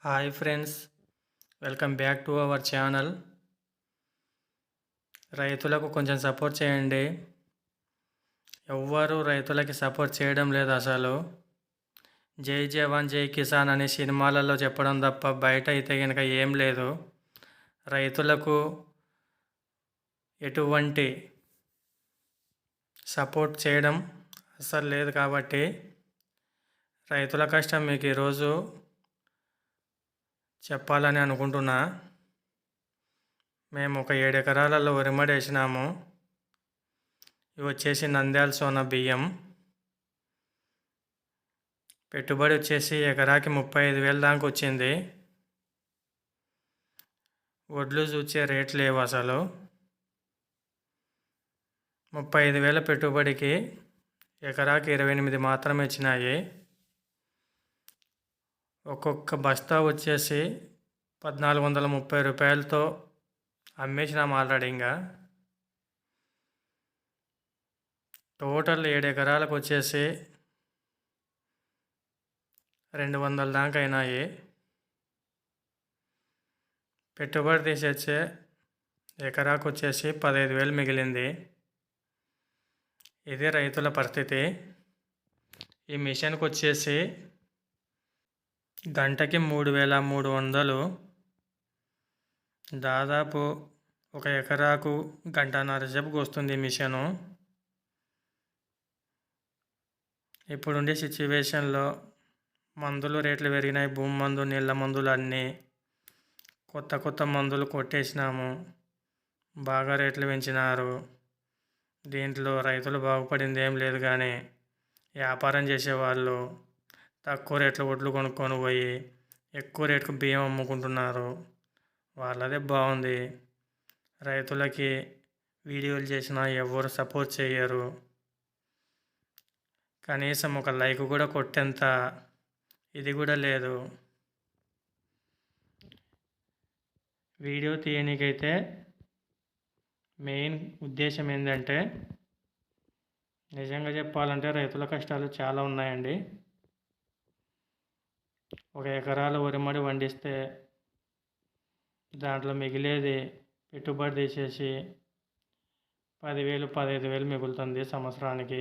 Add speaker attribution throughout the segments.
Speaker 1: Hi friends, welcome back to our channel. రైతులకు కొంచెం support చేయండి. ఎవ్వరూ రైతులకి సపోర్ట్ చేయడం లేదు. అసలు జై జవాన్ జై కిసాన్ అనే సినిమాలలో చెప్పడం తప్ప బయట అయితే కనుక ఏం లేదు. రైతులకు ఎటువంటి సపోర్ట్ చేయడం అసలు లేదు. కాబట్టి రైతుల కష్టం మీకు ఈరోజు చెప్పాలని అనుకుంటున్నా. మేము ఒక 7 ఎకరాలలో వరిమడి వేసినాము. ఇవి వచ్చేసి నంద్యాల సోనా బియ్యం. పెట్టుబడి వచ్చేసి ఎకరాకి 35,000 దాకా వచ్చింది. వడ్లు చూచే రేట్ లేవు అసలు. 35,000 పెట్టుబడికి ఎకరాకి 28 మాత్రమే ఇచ్చినాయి. ఒక్కొక్క బస్తా వచ్చేసి 1,430 రూపాయలతో అమ్మేసినాము ఆల్రెడీ. ఇంకా టోటల్ 7 ఎకరాలకు వచ్చేసి 200 దాకా అయినాయి. పెట్టుబడి తీసేచ్చే ఎకరాకు వచ్చేసి 15,000 మిగిలింది. ఇది రైతుల పరిస్థితి. ఈ మిషన్కి వచ్చేసి గంటకి 3,300. దాదాపు ఒక ఎకరాకు గంటన్నర సేపుకి వస్తుంది మిషను. ఇప్పుడుండే సిచ్యువేషన్లో మందులు రేట్లు పెరిగినాయి. భూమి మందు, నీళ్ళ మందులు అన్నీ కొత్త మందులు కొట్టేసినాము. బాగా రేట్లు పెంచినారు. దీంట్లో రైతులు బాగుపడింది ఏం లేదు. కానీ వ్యాపారం చేసేవాళ్ళు తక్కువ రేట్లు వడ్లు కొనుక్కొని పోయి ఎక్కువ రేటుకు బియ్యం అమ్ముకుంటున్నారు. వాళ్ళదే బాగుంది. రైతులకి వీడియోలు చేసినా ఎవరు సపోర్ట్ చేయరు. కనీసం ఒక లైక్ కూడా కొట్టేంత ఇది కూడా లేదు. వీడియో తీయనికైతే మెయిన్ ఉద్దేశం ఏంటంటే, నిజంగా చెప్పాలంటే రైతుల కష్టాలు చాలా ఉన్నాయండి. ఒక ఎకరాల వరిమడి వండిస్తే దాంట్లో మిగిలేది పెట్టుబడి తీసేసి 10,000, 15,000 మిగులుతుంది సంవత్సరానికి.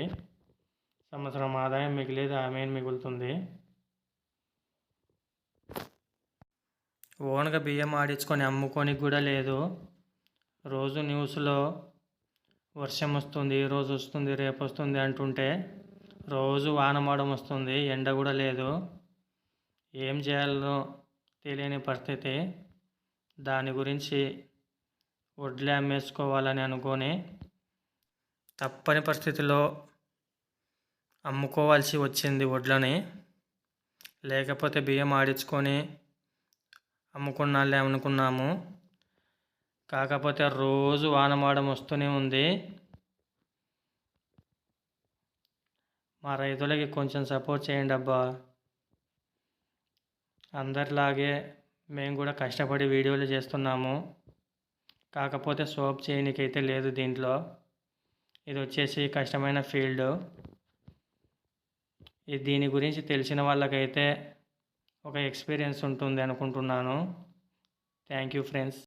Speaker 1: సంవత్సరం ఆదాయం మిగిలేది ఆమె మిగులుతుంది. ఓన్గా బియ్యం ఆడించుకొని అమ్ముకొని కూడా లేదు. రోజు న్యూస్లో వర్షం వస్తుంది, ఈరోజు వస్తుంది, రేపు వస్తుంది అంటుంటే రోజు వానమాడం వస్తుంది, ఎండ కూడా లేదు. ఏం చేయాలో తెలియని పరిస్థితి. దాని గురించి వడ్లే అమ్మేసుకోవాలని అనుకొని తప్పని పరిస్థితిలో అమ్ముకోవాల్సి వచ్చింది వడ్లని. లేకపోతే బియ్యం ఆడించుకొని అమ్ముకున్నాలే అనుకున్నాము. కాకపోతే రోజు వానమాడం వస్తూనే ఉంది. మా రైతులకి కొంచెం సపోర్ట్ చేయండి అబ్బా. అందరిలాగే మేము కూడా కష్టపడి వీడియోలు చేస్తున్నాము. కాకపోతే సోప్ చేయనికైతే లేదు దీంట్లో. ఇది వచ్చేసి కష్టమైన ఫీల్డ్. దీని గురించి తెలిసిన వాళ్ళకైతే ఒక ఎక్స్పీరియన్స్ ఉంటుంది అనుకుంటున్నాను. Thank you friends.